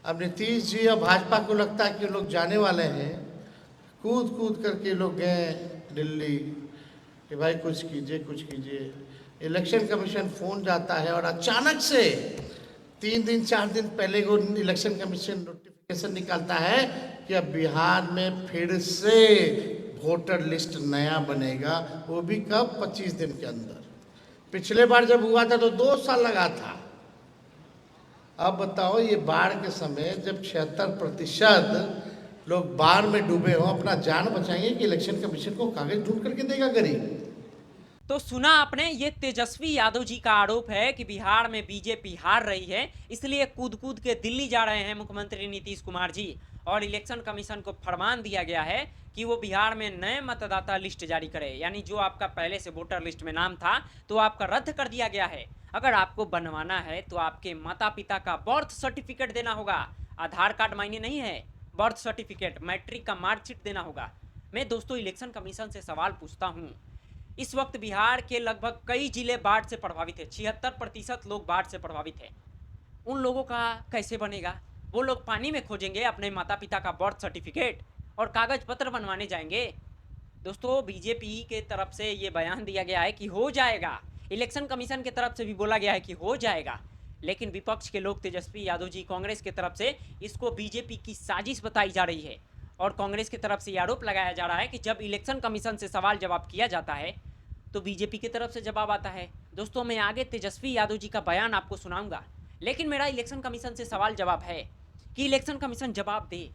अब नीतीश जी और भाजपा को लगता है कि लोग जाने वाले हैं, कूद कूद करके लोग गए दिल्ली कि भाई कुछ कीजिए कुछ कीजिए। इलेक्शन कमीशन फ़ोन जाता है और अचानक से 3 दिन 4 दिन पहले वो इलेक्शन कमीशन नोटिफिकेशन निकालता है कि अब बिहार में फिर से वोटर लिस्ट नया बनेगा, वो भी कब? 25 दिन के अंदर। पिछले बार जब हुआ था तो 2 साल लगा था। अब बताओ, ये बाढ़ के समय जब 76% लोग बाढ़ में डूबे हों, अपना जान बचाएंगे कि इलेक्शन कमीशन को कागज ढूंढ करके देगा गरीब? तो सुना आपने, ये तेजस्वी यादव जी का आरोप है कि बिहार में बीजेपी हार रही है, इसलिए कूद कूद के दिल्ली जा रहे हैं मुख्यमंत्री नीतीश कुमार जी। और इलेक्शन कमीशन को फरमान दिया गया है कि वो बिहार में नए मतदाता लिस्ट जारी करे, यानी जो आपका पहले से वोटर लिस्ट में नाम था तो आपका रद्द कर दिया गया है। अगर आपको बनवाना है तो आपके माता पिता का बर्थ सर्टिफिकेट देना होगा। आधार कार्ड मायने नहीं है, बर्थ सर्टिफिकेट, मैट्रिक का मार्कशीट देना होगा। मैं दोस्तों इलेक्शन कमीशन से सवाल पूछता हूँ, इस वक्त बिहार के लगभग कई जिले बाढ़ से प्रभावित है, 76% लोग बाढ़ से प्रभावित है। उन लोगों का कैसे बनेगा? वो लोग पानी में खोजेंगे अपने माता पिता का बर्थ सर्टिफिकेट और कागज पत्र बनवाने जाएंगे। दोस्तों बीजेपी के तरफ से ये बयान दिया गया है कि हो जाएगा, इलेक्शन कमीशन की तरफ से भी बोला गया है कि हो जाएगा, लेकिन विपक्ष के लोग तेजस्वी यादव जी कांग्रेस की तरफ से इसको बीजेपी की साजिश बताई जा रही है। और कांग्रेस की तरफ से ये आरोप लगाया जा रहा है कि जब इलेक्शन कमीशन से सवाल जवाब किया जाता है तो बीजेपी की तरफ से जवाब आता है। दोस्तों मैं आगे तेजस्वी यादव जी का बयान आपको सुनाऊंगा, लेकिन मेरा इलेक्शन कमीशन से सवाल जवाब है कि इलेक्शन कमीशन जवाब दे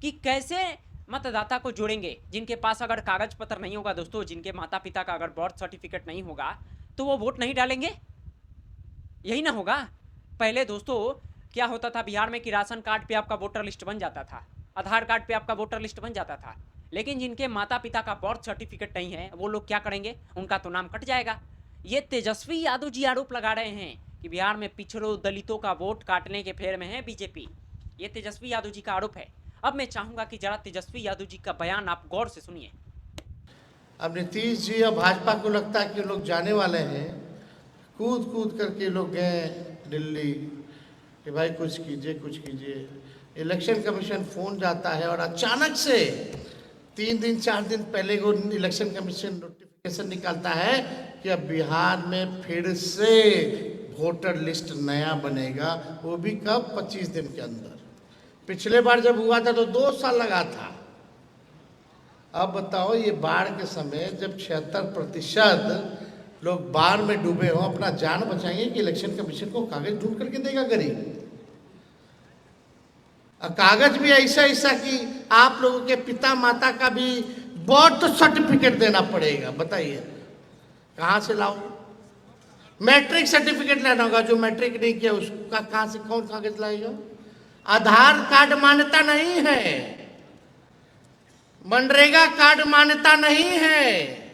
कि कैसे मतदाता को जोड़ेंगे जिनके पास अगर कागज पत्र नहीं होगा। दोस्तों जिनके माता पिता का अगर बर्थ सर्टिफिकेट नहीं होगा तो वो वोट नहीं डालेंगे, यही ना होगा। पहले दोस्तों क्या होता था बिहार में कि राशन कार्ड पे आपका वोटर लिस्ट बन जाता था, आधार कार्ड पे आपका वोटर लिस्ट बन जाता था, लेकिन जिनके माता पिता का बर्थ सर्टिफिकेट नहीं है वो लोग क्या करेंगे? उनका तो नाम कट जाएगा। ये तेजस्वी यादव जी आरोप लगा रहे हैं कि बिहार में पिछड़ों दलितों का वोट काटने के फेर में है बीजेपी। ये तेजस्वी यादव जी का आरोप है। अब मैं चाहूंगा कि जरा तेजस्वी यादव जी का बयान आप गौर से सुनिए। अब नीतीश जी और भाजपा को लगता है कि लोग जाने वाले हैं, कूद कूद करके लोग गए दिल्ली कि भाई कुछ कीजिए कुछ कीजिए। इलेक्शन कमीशन फ़ोन जाता है और अचानक से 3 दिन 4 दिन पहले वो इलेक्शन कमीशन नोटिफिकेशन निकालता है कि अब बिहार में फिर से वोटर लिस्ट नया बनेगा, वो भी कब? 25 दिन के अंदर। पिछले बार जब हुआ था तो 2 साल लगा था। अब बताओ, ये बाढ़ के समय जब 76% लोग बाढ़ में डूबे हों, अपना जान बचाएंगे कि इलेक्शन कमीशन को कागज ढूंढ करके देगा गरीब? कागज भी ऐसा ऐसा कि आप लोगों के पिता माता का भी बर्थ सर्टिफिकेट देना पड़ेगा। बताइए कहाँ से लाओ? मैट्रिक सर्टिफिकेट लेना होगा, जो मैट्रिक नहीं किया उसका कहाँ से कौन कागज लाएगा? आधार कार्ड मान्यता नहीं है, मनरेगा कार्ड मान्यता नहीं है,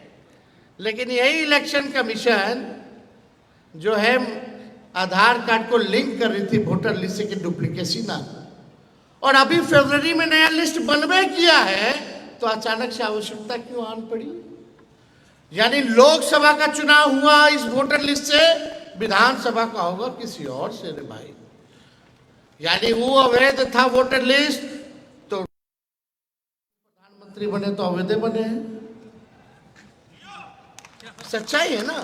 लेकिन यही इलेक्शन कमीशन जो है आधार कार्ड को लिंक कर रही थी वोटर लिस्ट से कि डुप्लीकेसी ना हो। और अभी फरवरी में नया लिस्ट बनवे किया है तो अचानक से आवश्यकता क्यों आन पड़ी? यानी लोकसभा का चुनाव हुआ इस वोटर लिस्ट से, विधानसभा का होगा किसी और से रे भाई। यानी वो अवैध था वोटर लिस्ट, तो प्रधानमंत्री बने तो अवैध बने हैं। सच्चाई है ना?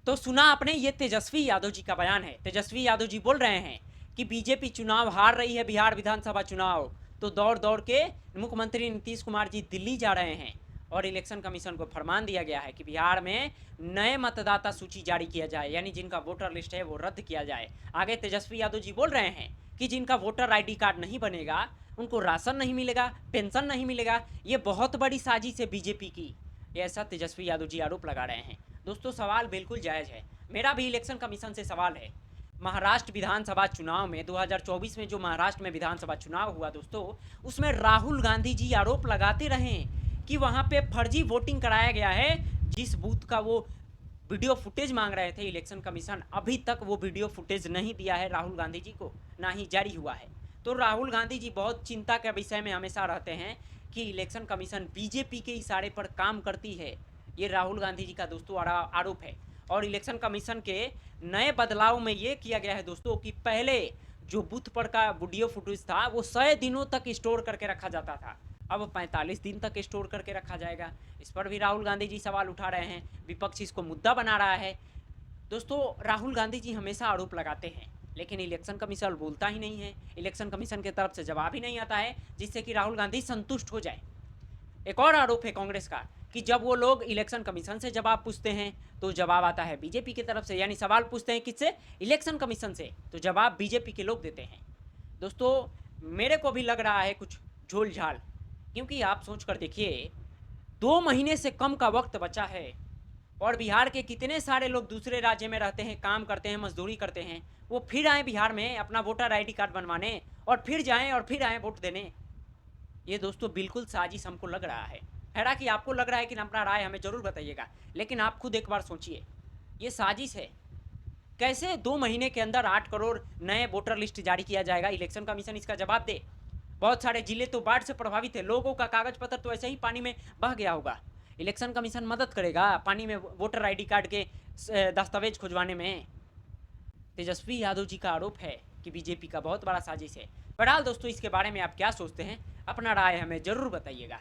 तो सुना आपने, ये तेजस्वी यादव जी का बयान है। तेजस्वी यादव जी बोल रहे हैं कि बीजेपी चुनाव हार रही है, बिहार विधानसभा चुनाव, तो दौड़ दौड़ के मुख्यमंत्री नीतीश कुमार जी दिल्ली जा रहे हैं और इलेक्शन कमीशन को फरमान दिया गया है कि बिहार में नए मतदाता सूची जारी किया जाए, यानी जिनका वोटर लिस्ट है वो रद्द किया जाए। आगे तेजस्वी यादव जी बोल रहे हैं कि जिनका वोटर आईडी कार्ड नहीं बनेगा उनको राशन नहीं मिलेगा, पेंशन नहीं मिलेगा। ये बहुत बड़ी साजिश है बीजेपी की, ऐसा तेजस्वी यादव जी आरोप लगा रहे हैं। दोस्तों सवाल बिल्कुल जायज़ है, मेरा भी इलेक्शन कमीशन से सवाल है। महाराष्ट्र विधानसभा चुनाव में 2024 में जो महाराष्ट्र में विधानसभा चुनाव हुआ दोस्तों, उसमें राहुल गांधी जी आरोप लगाते रहे कि वहां पे फर्जी वोटिंग कराया गया है। जिस बूथ का वो वीडियो फुटेज मांग रहे थे इलेक्शन कमीशन, अभी तक वो वीडियो फुटेज नहीं दिया है राहुल गांधी जी को, ना ही जारी हुआ है। तो राहुल गांधी जी बहुत चिंता के विषय में हमेशा रहते हैं कि इलेक्शन कमीशन बीजेपी के इशारे पर काम करती है। ये राहुल गांधी जी का दोस्तों आरोप है। और इलेक्शन कमीशन के नए बदलाव में ये किया गया है दोस्तों कि पहले जो बूथ पर का वीडियो फुटेज था वो 100 दिनों तक स्टोर करके रखा जाता था, अब 45 दिन तक स्टोर करके रखा जाएगा। इस पर भी राहुल गांधी जी सवाल उठा रहे हैं, विपक्ष इसको मुद्दा बना रहा है। दोस्तों, राहुल गांधी जी हमेशा आरोप लगाते हैं, लेकिन इलेक्शन कमीशन बोलता ही नहीं है, इलेक्शन कमीशन की तरफ से जवाब ही नहीं आता है जिससे कि राहुल गांधी संतुष्ट हो जाए। एक और आरोप है कांग्रेस का कि जब वो लोग इलेक्शन कमीशन से जवाब पूछते हैं तो जवाब आता है बीजेपी की तरफ से, यानी सवाल पूछते हैं किससे? इलेक्शन कमीशन से, तो जवाब बीजेपी के लोग देते हैं। दोस्तों, मेरे को भी लग रहा है कुछ झोल झाल, क्योंकि आप सोच कर देखिए 2 महीने से कम का वक्त बचा है और बिहार के कितने सारे लोग दूसरे राज्य में रहते हैं, काम करते हैं, मजदूरी करते हैं, वो फिर आए बिहार में अपना वोटर आईडी कार्ड बनवाने और फिर जाएं और फिर आए वोट देने। ये दोस्तों बिल्कुल साजिश हमको लग रहा है। हालांकि आपको लग रहा है कि अपना राय हमें जरूर बताइएगा, लेकिन आप खुद एक बार सोचिए, ये साजिश है। कैसे 2 महीने के अंदर 8 करोड़ नए वोटर लिस्ट जारी किया जाएगा? इलेक्शन कमीशन इसका जवाब दे। बहुत सारे जिले तो बाढ़ से प्रभावित है, लोगों का कागज पत्र तो ऐसे ही पानी में बह गया होगा। इलेक्शन कमीशन मदद करेगा पानी में वोटर आईडी कार्ड के दस्तावेज खुजवाने में? तेजस्वी यादव जी का आरोप है कि बीजेपी का बहुत बड़ा साजिश है। बहरहाल दोस्तों, इसके बारे में आप क्या सोचते हैं? अपना राय हमें जरूर बताइएगा।